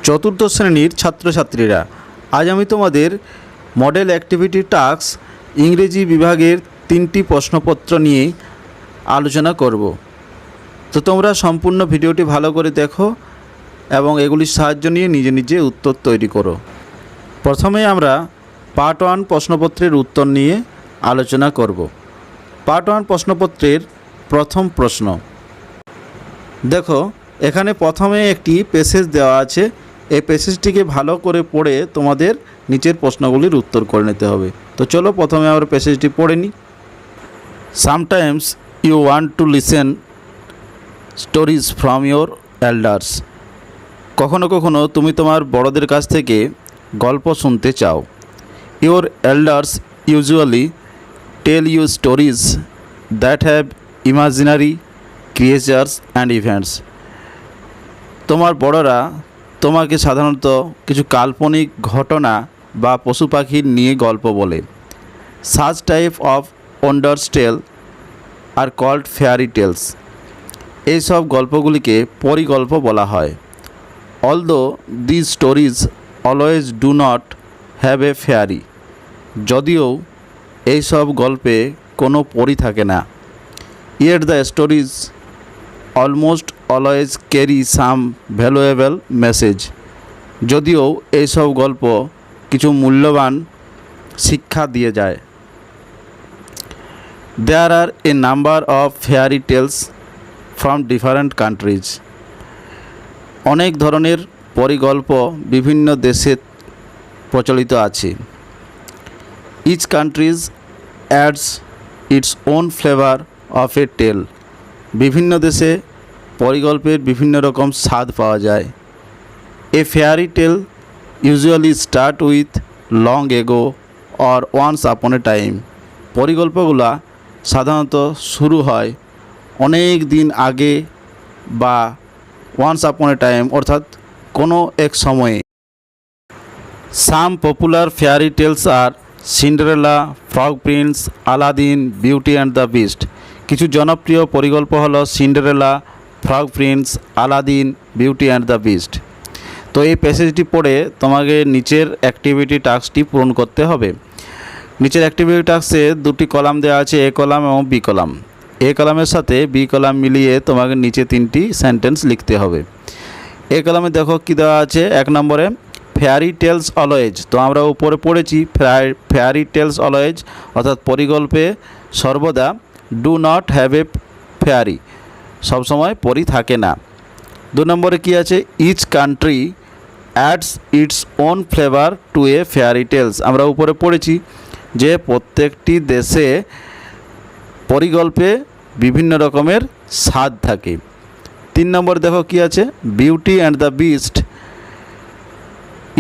চতুর্থ শ্রেণীর ছাত্রছাত্রীরা, আজ আমি তোমাদের মডেল অ্যাক্টিভিটি টাস্ক ইংরেজি বিভাগের 3টি প্রশ্নপত্র নিয়ে আলোচনা করব। তো তোমরা সম্পূর্ণ ভিডিওটি ভালো করে দেখো এবং এগুলির সাহায্য নিয়ে নিজে নিজে উত্তর তৈরি করো। প্রথমে আমরা পার্ট 1 প্রশ্নপত্রের উত্তর নিয়ে আলোচনা করব। পার্ট 1 প্রশ্নপত্রের প্রথম প্রশ্ন দেখো, এখানে প্রথমে একটি প্যাসেজ দেওয়া আছে। এই প্যাসেজটিকে ভালো করে পড়ে তোমাদের নিচের প্রশ্নগুলির উত্তর করে নিতে হবে। তো চলো প্রথমে আমরা প্যাসেজটি পড়ে নিই। Sometimes you want to listen stories from your elders. কখনো কখনো তুমি তোমার বড়দের কাছ থেকে গল্প শুনতে চাও। Your elders usually tell you stories that have imaginary creatures and events. তোমার বড়রা তোমাকে সাধারণত কিছু কাল্পনিক ঘটনা বা পশু পাখির নিয়ে গল্প বলে। Such type of wonders tale are called fairy tales. এইসব গল্পগুলিকে পরিগল্প বলা হয়। Although this stories always do not have a fairy. যদিও এইসব গল্পে কোনো পরি থাকে না। Yet the stories almost always carry some valuable message. যদিও এইসব গল্প কিছু মূল্যবান শিক্ষা দিয়ে যায়। There are a number of fairy tales from different countries. অনেক ধরনের পরিগল্প বিভিন্ন দেশে প্রচলিত আছে। Each countries ads its own flavour of a tale. বিভিন্ন দেশে পরিগল্পের বিভিন্ন রকম স্বাদ পাওয়া যায়। A fairy tale usually start with long ago or once upon a time. পরিগল্পগুলো সাধারণত শুরু হয় অনেক দিন আগে বা ওয়ান্স আপন এ টাইম অর্থাৎ কোনো এক সময়ে। Some popular fairy tales are Cinderella, frog prince, Aladdin, beauty and the beast. কিছু জনপ্রিয় পরিগল্প হলো Cinderella, frog prince, Aladdin, beauty and the beast. তো এই প্যাসেজটি পড়ে তোমাকে নিচের অ্যাক্টিভিটি টাস্কটি পূরণ করতে হবে। নিচের অ্যাক্টিভিটি টাস্কে 2টি কলাম দেওয়া আছে, এ কলাম এবং বি কলাম। এ কলামের সাথে বি কলাম মিলিয়ে তোমাকে নিচে 3টি সেন্টেন্স লিখতে হবে। এ কলামে দেখো কি দেওয়া আছে। 1 নম্বরে ফেয়ারি টেলস অলওয়েজ। তো আমরা উপরে পড়েছি ফেয়ারি টেলস অলওয়েজ অর্থাৎ পরিগল্পে সর্বদা do not have a fairy, সবসময় পরি থাকে না। 2 নম্বরে কি আছে, each country adds its own flavour to a fairy tales. আমরা উপরে পড়েছি যে প্রত্যেকটি দেশে পরিগল্পে বিভিন্ন রকমের স্বাদ থাকে। 3 নম্বরে দেখো কি আছে, Beauty and the Beast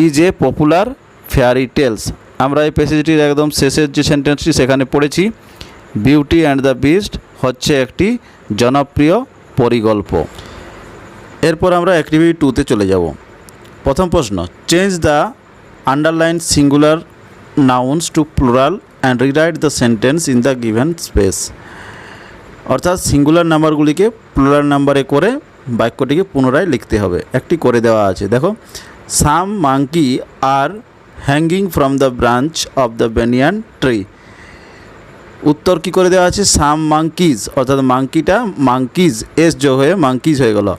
is a popular fairy tales. আমরা এই প্যাসেজটির একদম শেষের যে সেন্টেন্সটি সেখানে পড়েছি বিউটি অ্যান্ড দ্য বিস্ট হচ্ছে একটি জনপ্রিয় পরিগল্প। এরপর আমরা অ্যাক্টিভিটি 2তে চলে যাব। প্রথম প্রশ্ন, change the underline singular nouns to plural and rewrite the sentence in the given space. অর্থাৎ সিঙ্গুলার নাম্বারগুলিকে প্লুরাল নাম্বারে করে বাক্যটিকে পুনরায় লিখতে হবে। একটি করে দেওয়া আছে, দেখো, some monkey are hanging from the branch of the banyan tree. উত্তর কি করে দেওয়া আছে, সাম মাঙ্কিজ অর্থাৎ মাঙ্কিটা মাঙ্কিজ এস যোগ হয়ে মাঙ্কিজ হয়ে গেল।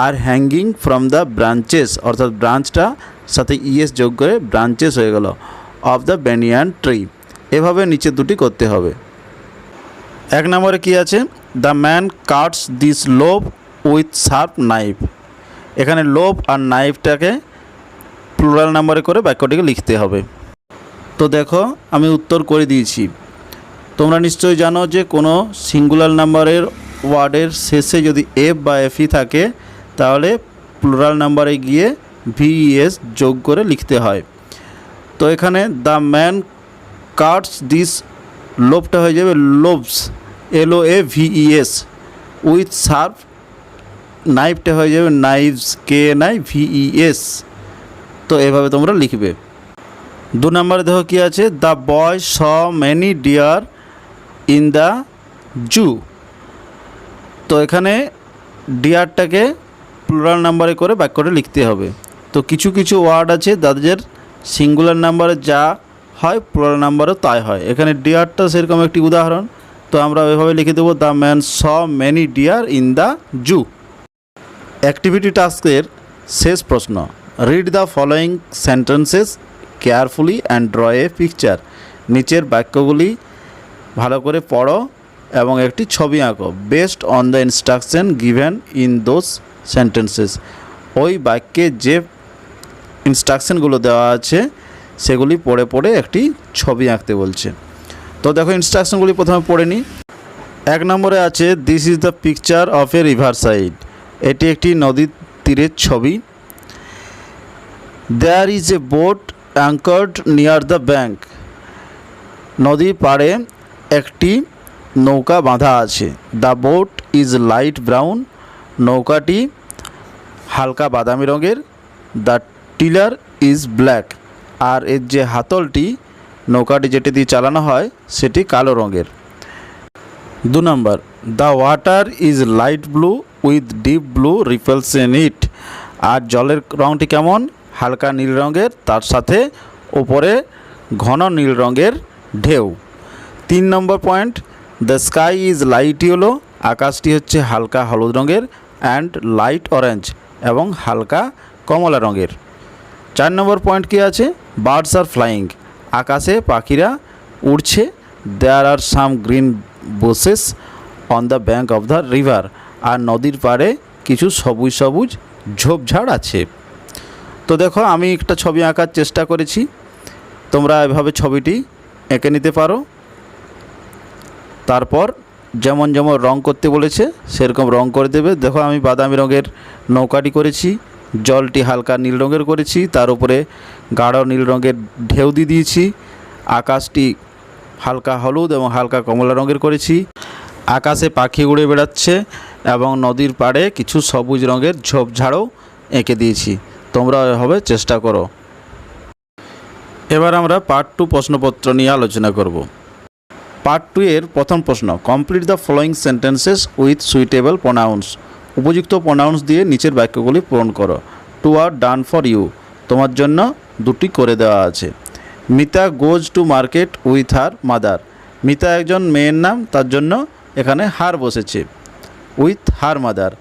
আর হ্যাঙ্গিং ফ্রম দ্য ব্রাঞ্চেস অর্থাৎ ব্রাঞ্চটা সাথে ইএস যোগ করে ব্রাঞ্চেস হয়ে গেল অফ দ্য ব্যানিয়ান ট্রি। এভাবে নিচে 2টি করতে হবে। 1 নম্বরে কি আছে, দ্য ম্যান কাটস দিস লোভ উইথ শার্প নাইফ। এখানে লোভ আর নাইফটাকে প্লুরাল নাম্বারে করে বাক্যটিকে লিখতে হবে। তো দেখো আমি উত্তর করে দিয়েছি। তোমরা নিশ্চয়ই জানো যে কোনো সিঙ্গুলার নাম্বারের ওয়ার্ডের শেষে যদি এফ বা এফই থাকে তাহলে প্লুরাল নাম্বারে গিয়ে ভিএস যোগ করে লিখতে হয়। তো এখানে দ্য ম্যান কাটস দিস, লোভটা হয়ে যাবে লোভস, LOAVES, উইথ শার্প নাইফটা হয়ে যাবে নাইভস, KNIVES। তো এভাবে তোমরা লিখবে। 2 নম্বরে দেখো কি আছে, the boy saw many deer in the zoo. তো এখানে ডিয়ারটাকে প্লুরাল নাম্বারে করে বাক্যটা লিখতে হবে। তো কিছু কিছু ওয়ার্ড আছে তাদের সিঙ্গুলার নাম্বারে যা হয় প্লুরাল নাম্বারও তাই হয়। এখানে ডিয়ারটা সেরকম একটি উদাহরণ। তো আমরা ওইভাবে লিখে দেবো, the man saw many deer in the zoo. Activity টাস্কের শেষ প্রশ্ন, read the following sentences carefully and draw a picture. নিচের বাক্যগুলি ভালো করে পড়ো এবং একটি ছবি আঁকো based on the instruction given in those sentences. ওই বাক্যে যে ইনস্ট্রাকশনগুলো দেওয়া আছে সেগুলি পড়ে পড়ে একটি ছবি আঁকতে বলছে। তো দেখো ইনস্ট্রাকশনগুলি প্রথমে পড়ে নিই। 1 নম্বরে আছে, this is the picture of a river side. এটি একটি নদীর তীরের ছবি। There is a boat anchored near the bank. নদীর পাড়ে একটি নৌকা বাঁধা আছে। The boat is light brown. নৌকাটি হালকা বাদামি রঙের। The tiller is black. আর এর যে হাতলটি নৌকাটি যেটি দিয়ে চালানো হয় সেটি কালো রঙের। 2 নম্বর, the water is light blue with deep blue ripples in it. আর জলের রঙটি কেমন? হালকা নীল রঙের, তার সাথে ওপরে ঘন নীল রঙের ঢেউ। 3 নম্বর point, the sky is light yellow. আকাশটি হচ্ছে হালকা হলুদ রঙের অ্যান্ড লাইট অরেঞ্জ এবং হালকা কমলা রঙের। 4 নম্বর পয়েন্ট কী আছে? Birds are flying. আকাশে পাখিরা উড়ছে। There are some green bushes on the bank of the river. আর নদীর পাড়ে কিছু সবুজ সবুজ ঝোপঝাড় আছে। তো দেখো আমি একটা ছবি আঁকার চেষ্টা করেছি, তোমরা এভাবে ছবিটি এঁকে নিতে পারো। তারপর যেমন যেমন রং করতে বলেছে সেরকম রং করে দেবে। দেখো আমি বাদামি রঙের নৌকাটি করেছি, জলটি হালকা নীল রঙের করেছি, তার উপরে গাঢ় নীল রঙের ঢেউ দিয়ে দিয়েছি। আকাশটি হালকা হলুদ এবং হালকা কমলা রঙের করেছি। আকাশে পাখি উড়ে বেড়াচ্ছে এবং নদীর পাড়ে কিছু সবুজ রঙের ঝোপঝাড়ও এঁকে দিয়েছি। তোমরা এভাবে চেষ্টা করো। এবার আমরা পার্ট 2 প্রশ্নপত্র নিয়ে আলোচনা করব। পার্ট 2 এর প্রথম প্রশ্ন, complete the following sentences with suitable pronounce. উপযুক্ত প্রোনাউন্স দিয়ে নিচের বাক্যগুলি পূরণ করো। 2 আর ডান ফর ইউ, তোমার জন্য 2টি করে দেওয়া আছে। Mita goes to market with her mother. Mita একজন মেয়ের নাম, তার জন্য এখানে হার বসেছে, উইথ হার মাদার।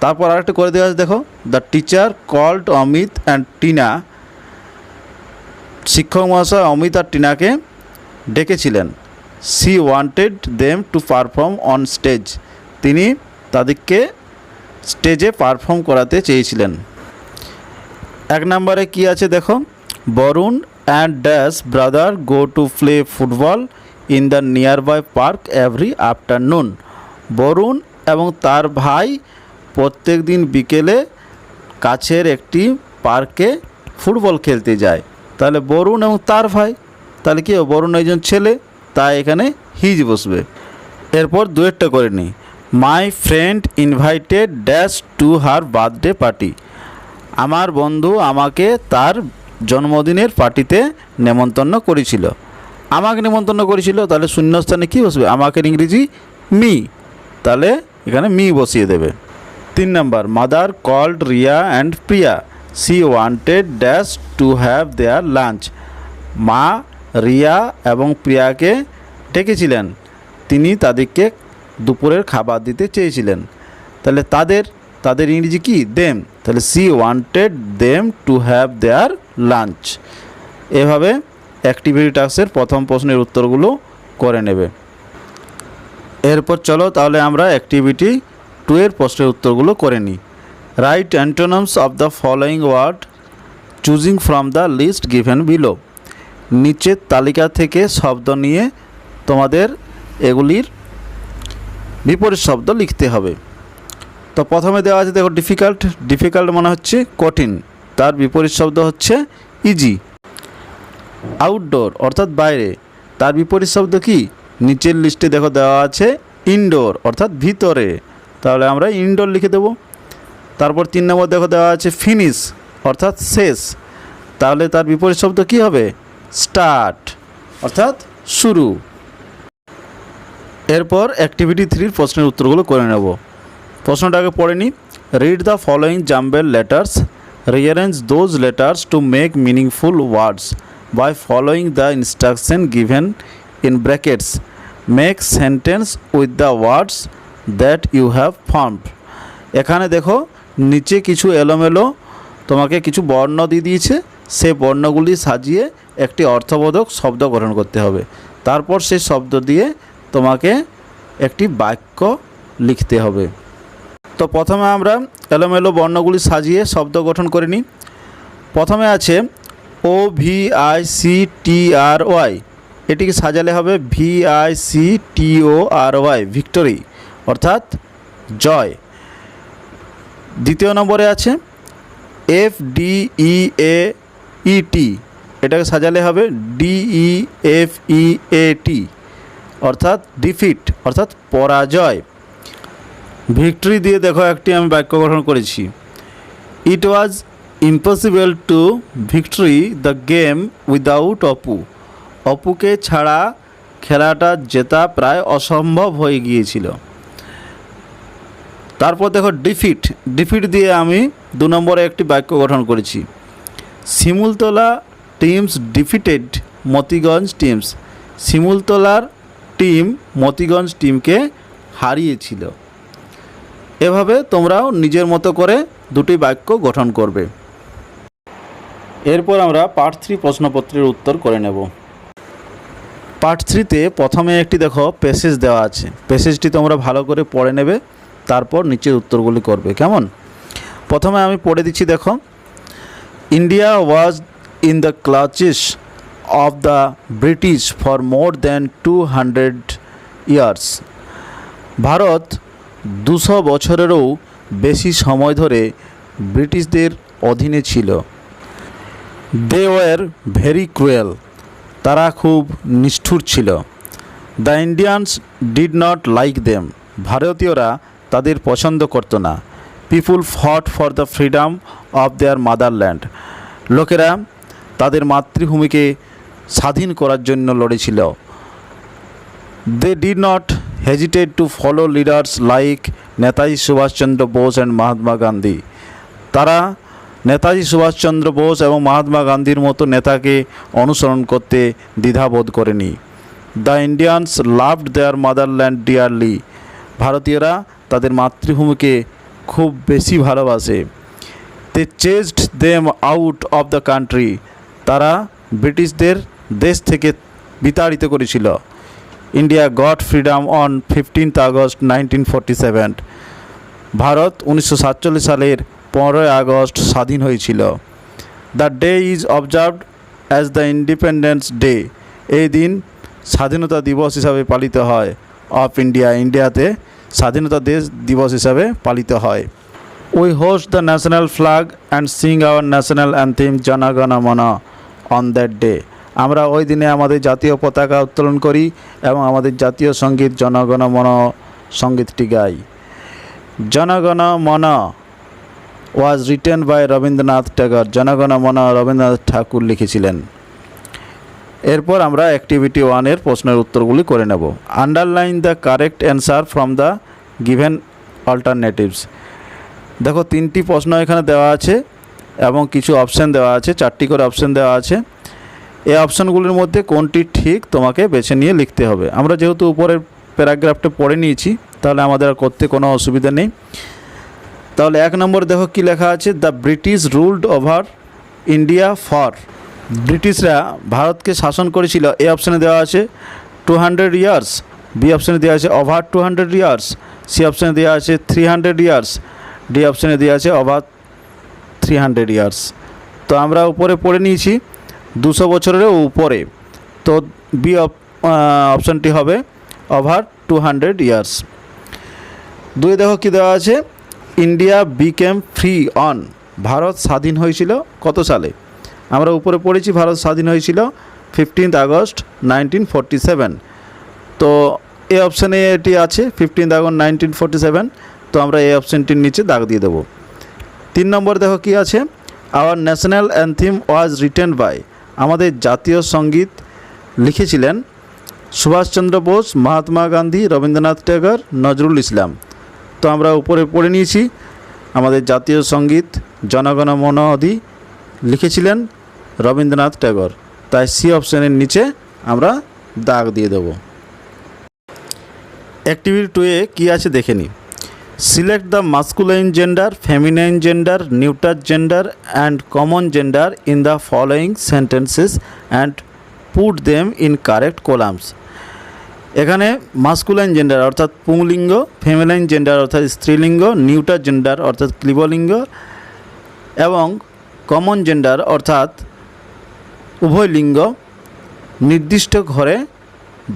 তারপর আরেকটা করে দেওয়া আছে, দেখো, the teacher called Amit and Tina. শিক্ষক মহাশয় অমিত আর টিনাকে ডেকেছিলেন। She wanted them to perform on stage. তিনি তাদেরকে স্টেজে পারফর্ম করাতে চেয়েছিলেন। 1 নম্বরে কি আছে দেখো, Varun and dash brother go to play football in the nearby park every afternoon. Varun এবং তার ভাই প্রত্যেক দিন বিকেলে কাছের একটি পার্কে ফুটবল খেলতে যায়। তাহলে বরুণ এবং তার ভাই, তাহলে কি বরুণ একজন ছেলে, তাই এখানে হিজ বসবে। এরপর দুয়েরটা করে নিই, my friend invited dash to her birthday party. আমার বন্ধু আমাকে তার জন্মদিনের পার্টিতে নেমন্তন্ন করেছিল। আমাকে নেমন্তন্ন করেছিল, তাহলে শূন্যস্থানে কী বসবে? আমাকে ইংরেজি মি, তাহলে এখানে মি বসিয়ে দেবে। 3 নম্বর, mother called Riya and Priya. She wanted dash to have their lunch. মা রিয়া এবং প্রিয়াকে ডেকেছিলেন, তিনি তাদেরকে দুপুরের খাবার দিতে চেয়েছিলেন। তাহলে তাদের ইংরেজি কি? দেম। তাহলে C wanted them two have their lunch. এভাবে অ্যাক্টিভিটি টাস্কের প্রথম প্রশ্নের উত্তরগুলো করে নেবে। এরপর চলো তাহলে আমরা অ্যাক্টিভিটি 2 এর প্রশ্নের উত্তরগুলো করে নিই। Write antonyms of the following word choosing from the list given below. নিচের তালিকা থেকে শব্দ নিয়ে তোমাদের এগুলির বিপরীত শব্দ লিখতে হবে। তো প্রথমে দেওয়া আছে দেখো, ডিফিকাল্ট। ডিফিকাল্ট মানে হচ্ছে কঠিন, তার বিপরীত শব্দ হচ্ছে ইজি। আউটডোর অর্থাৎ বাইরে, তার বিপরীত শব্দ কি? নিচের লিস্টে দেখো দেওয়া আছে ইনডোর অর্থাৎ ভিতরে, তাহলে আমরা ইনডোর লিখে দেব। তারপর 3 নম্বর দেখো দেওয়া আছে ফিনিশ অর্থাৎ শেষ, তাহলে তার বিপরীত শব্দ কি হবে? স্টার্ট অর্থাৎ শুরু। এরপর অ্যাক্টিভিটি 3 প্রশ্নের উত্তরগুলো করে নেব। প্রশ্নটাকে পড়ে নিই। Read the following jumble letters rearrange those letters to make meaningful words by following the instruction given in brackets. Make sentence with the words that you have formed. এখানে দেখো নিচে কিছু এলোমেলো তোমাকে কিছু বর্ণ দিয়ে দিয়েছে, সেই বর্ণগুলি সাজিয়ে একটি অর্থবোধক শব্দ গঠন করতে হবে। তারপর সেই শব্দ দিয়ে তোমাকে একটি বাক্য লিখতে হবে। তো প্রথমে আমরা এলোমেলো বর্ণগুলি সাজিয়ে শব্দ গঠন করে নিই। প্রথমে আছে OVICTRY, এটিকে সাজালে হবে VICTORY, ভিক্টোরি অর্থাৎ জয়। দ্বিতীয় নম্বরে আছে FDEAET, এটাকে সাজালে হবে DEFEAT, অর্থাৎ ডিফিট অর্থাৎ পরাজয়। ভিক্টরি দিয়ে দেখো একটি আমি বাক্য গঠন করেছি। It was impossible to victory the game without Apu. অপুকে ছাড়া খেলাটা জেতা প্রায় অসম্ভব হয়ে গিয়েছিল। তারপর দেখো ডিফিট, ডিফিট দিয়ে আমি 2 নম্বরে একটি বাক্য গঠন করেছি। Shimultala teams defeated Motiganj teams. শিমুলতলার টিম মতিগঞ্জ টিমকে হারিয়েছিল। এভাবে তোমরাও নিজের মতো করে দুটি বাক্য গঠন করবে। এরপর আমরা পার্ট 3 প্রশ্নপত্রের উত্তর করে নেব। পার্ট 3তে প্রথমে একটি দেখো প্যাসেজ দেওয়া আছে, প্যাসেজটি তোমরা ভালো করে পড়ে নেবে, তারপর নিচের উত্তরগুলি করবে। কেমন? প্রথমে আমি পড়ে দিচ্ছি, দেখো। India was in the clutches of the British for more than 200 years. Bharat 200 বছরেরও বেশি সময় ধরে ব্রিটিশদের অধীনে ছিল। দে ওয়ার ভেরি ক্রুয়েল, তারা খুব নিষ্ঠুর ছিল। The Indians did not like them, ভারতীয়রা তাদের পছন্দ করত না। People fought for the freedom of their motherland, লোকেরা তাদের মাতৃভূমিকে স্বাধীন করার জন্য লড়েছিল। They did not hesitate to follow leaders like Netaji Subhas Chandra Bose and Mahatma Gandhi, তারা নেতাজি সুভাষচন্দ্র বোস এবং মহাত্মা গান্ধীর মতো নেতাকে অনুসরণ করতে দ্বিধাবোধ করেনি। The Indians loved their motherland dearly, ভারতীয়রা তাদের মাতৃভূমিকে খুব বেশি ভালোবাসে। They chased them out of the country, তারা ব্রিটিশদের দেশ থেকে বিতাড়িত করেছিল। India got freedom on 15th August 1947, ভারত 1947 সালের 15 আগস্ট স্বাধীন হয়েছিল। The day is observed as the Independence Day, এই দিন স্বাধীনতা দিবস হিসাবে পালিত হয়। অফ ইন্ডিয়া, ইন্ডিয়াতে স্বাধীনতা দিবস হিসাবে পালিত হয়। We host the national flag and sing hour national anthem জনগণ মন অন দ্যাট ডে, আমরা ওই দিনে আমাদের জাতীয় পতাকা উত্তোলন করি এবং আমাদের জাতীয় সঙ্গীত জনগণ মন সঙ্গীতটি গাই। জনগণ মন ওয়াজ রিটেন বাই রবীন্দ্রনাথ ঠাকুর, জনগণ মন রবীন্দ্রনাথ ঠাকুর লিখেছিলেন। এরপর আমরা অ্যাক্টিভিটি 1-এর প্রশ্নের উত্তরগুলি করে নেব। Underline the correct answer from the given alternatives. দেখো 3টি প্রশ্ন এখানে দেওয়া আছে এবং কিছু অপশান দেওয়া আছে, 4টি করে অপশান দেওয়া আছে। এই অপশানগুলির মধ্যে কোনটি ঠিক তোমাকে বেছে নিয়ে লিখতে হবে। আমরা যেহেতু উপরের প্যারাগ্রাফটা পড়ে নিয়েছি, তাহলে আমাদের আর করতে কোনো অসুবিধা নেই। তাহলে 1 নম্বর দেখো কি লেখা আছে, the British ruled over India for, ব্রিটিশরা ভারতকে শাসন করেছিল। এই অপশানে দেওয়া আছে 200 ইয়ার্স, বি অপশানে দেওয়া আছে ওভার 200 ইয়ার্স, সি অপশানে দেওয়া আছে 300 ইয়ার্স, ডি অপশানে দেওয়া আছে ওভার 300 ইয়ার্স। তো আমরা উপরে পড়ে নিয়েছি 200 বছরেরও উপরে, তো বি অপশানটি হবে ওভার 200 ইয়ার্স। 2 দেখো কি দেওয়া আছে, India became free on, Bharat স্বাধীন হয়েছিল কত সালে? আমরা উপরে পড়েছি ভারত স্বাধীন হয়েছিল 15th August 1947, তো এই অপশানে এটি আছে 15th August 1947, তো আমরা এই অপশানটির নিচে দাগ দিয়ে দেবো। 3 নম্বর দেখো কি আছে, our national anthem was written by, আমাদের জাতীয় সঙ্গীত লিখেছিলেন সুভাষচন্দ্র বোস, মহাত্মা গান্ধী, রবীন্দ্রনাথ ঠাকুর, নজরুল ইসলাম। তো আমরা উপরে পড়ে নিয়েছি আমাদের জাতীয় সঙ্গীত জনগণ মন অধি লিখেছিলেন রবীন্দ্রনাথ ট্যাগর। তাই সি অপশানের নিচে আমরা দাগ দিয়ে দেব। অ্যাক্টিভিটি 2 এ কী আছে দেখে নিই। Select the masculine gender, feminine gender, neutral gender and common gender in the following sentences and put them in correct columns. এখানে মাস্কুলাইন জেন্ডার অর্থাৎ পুংলিঙ্গ, ফেমিনাইন জেন্ডার অর্থাৎ স্ত্রীলিঙ্গ, নিউট্রাল জেন্ডার অর্থাৎ ক্লিবলিঙ্গ এবং কমন জেন্ডার অর্থাৎ উভয় লিঙ্গ নির্দিষ্ট ঘরে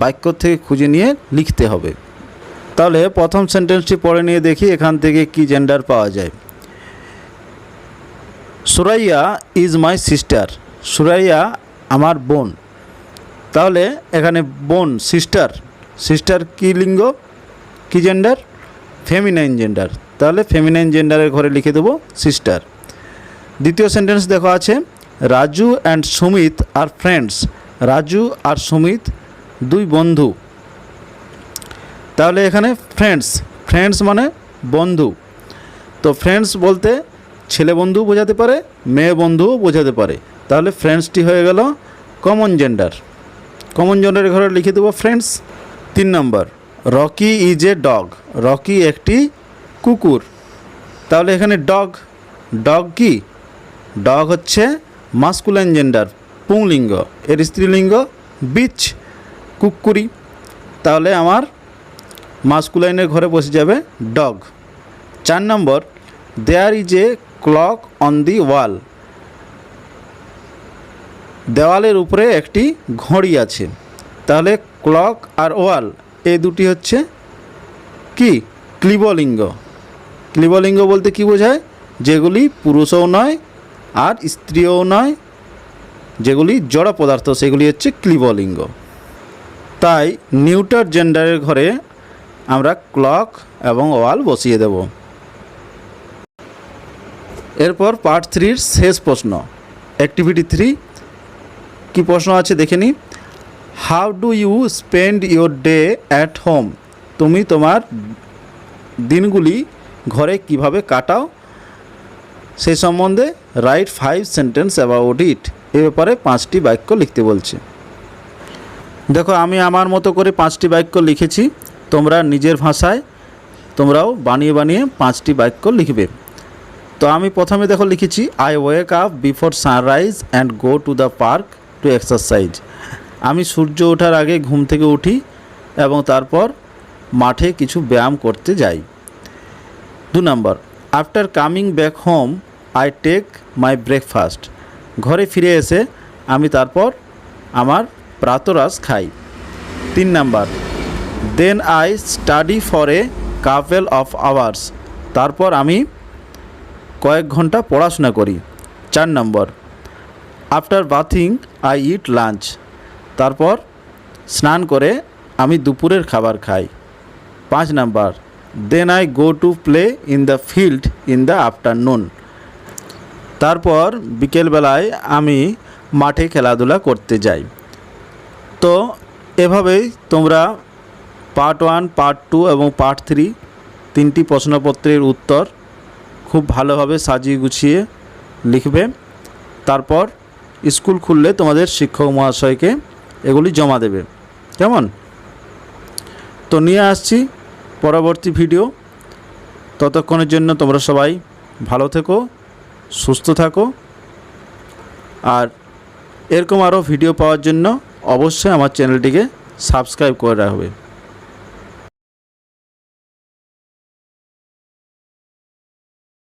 বাক্য থেকে খুঁজে নিয়ে লিখতে হবে। তাহলে প্রথম সেন্টেন্সটি পড়ে নিয়ে দেখি এখান থেকে কি জেন্ডার পাওয়া যায়। Suraiya is my sister, Suraiya আমার বোন। তাহলে এখানে বোন সিস্টার, সিস্টার কী লিঙ্গ, কী জেন্ডার, ফেমিনাইন জেন্ডার। তাহলে ফেমিনাইন জেন্ডারের ঘরে লিখে দেবো সিস্টার। দ্বিতীয় সেন্টেন্স দেখো আছে Raju and Sumit are friends, Raju আর সুমিত দুই বন্ধু। তাহলে এখানে ফ্রেন্ডস, ফ্রেন্ডস মানে বন্ধু। তো ফ্রেন্ডস বলতে ছেলে বন্ধু বোঝাতে পারে, মেয়ে বন্ধুও বোঝাতে পারে। তাহলে ফ্রেন্ডসটি হয়ে গেল কমন জেন্ডার, কমন জেন্ডারের ঘরে লিখে দেবো friends. 3 number Rocky is a dog, Rocky একটি কুকুর। তাহলে এখানে ডগ, ডগ কি, ডগ হচ্ছে মাস্কুলাইন জেন্ডার পুংলিঙ্গ, এর স্ত্রীলিঙ্গ বিচ, কুকুরি। তাহলে আমার মাস্কুলাইনের ঘরে বসে যাবে ডগ। 4 নম্বর there is a clock on the wall, দেওয়ালের উপরে একটি ঘড়ি আছে। তাহলে ক্লক আর ওয়াল এই দুটি হচ্ছে কি ক্লিবলিঙ্গ। ক্লিবলিঙ্গ বলতে কি বোঝায়, যেগুলি পুরুষও নয় আর স্ত্রীও নয়, যেগুলি জড় পদার্থ সেগুলি হচ্ছে ক্লিবলিঙ্গ। তাই নিউট্রাল জেন্ডারের ঘরে আমরা ক্লক এবং ওয়াল বসিয়ে দেব। এরপর পার্ট 3 শেষ প্রশ্ন, অ্যাক্টিভিটি 3 কি প্রশ্ন আছে দেখে নিই। How do you spend your day at home, তুমি তোমার দিনগুলি ঘরে কিভাবে কাটাও সেই সম্বন্ধে রাইট 5 সেন্টেন্স অ্যাবাউট ইট, এ ব্যাপারে 5টি বাক্য লিখতে বলছে। দেখো আমি আমার মতো করে 5টি বাক্য লিখেছি, তোমরা নিজের ভাষায় তোমরাও বানিয়ে বানিয়ে 5টি বাক্য লিখবে। তো আমি প্রথমে দেখো লিখেছি I wake up before sunrise and go to the park to exercise. আমি সূর্য ওঠার আগে ঘুম থেকে উঠি এবং তারপর মাঠে কিছু ব্যায়াম করতে যাই। 2 নম্বর after coming back home I take my breakfast, ঘরে ফিরে এসে আমি তারপর আমার প্রাতরাশ খাই। 3 নম্বর then I study for a couple of hours, তারপর আমি কয়েক ঘন্টা পড়াশোনা করি। 4 নম্বর after bathing I eat lunch, তারপর স্নান করে আমি দুপুরের খাবার খাই। 5 নম্বর then I go to play in the field in the afternoon, তারপর বিকেলবেলায় আমি মাঠে খেলাধুলা করতে যাই। তো এভাবেই তোমরা পার্ট 1, পার্ট 2 এবং পার্ট 3 3টি প্রশ্নপত্রের উত্তর খুব ভালোভাবে সাজিয়ে গুছিয়ে লিখবে। তারপর স্কুল খুললে তোমাদের শিক্ষক মহাশয়কে এগুলি জমা দেবে, কেমন? তো নিয়ে আসছি পরবর্তী ভিডিও। ততক্ষণের জন্য তোমরা সবাই ভালো থেকো, সুস্থ থাকো। আর এরকম আরও ভিডিও পাওয়ার জন্য অবশ্যই আমার চ্যানেলটিকে সাবস্ক্রাইব করে রাখবে।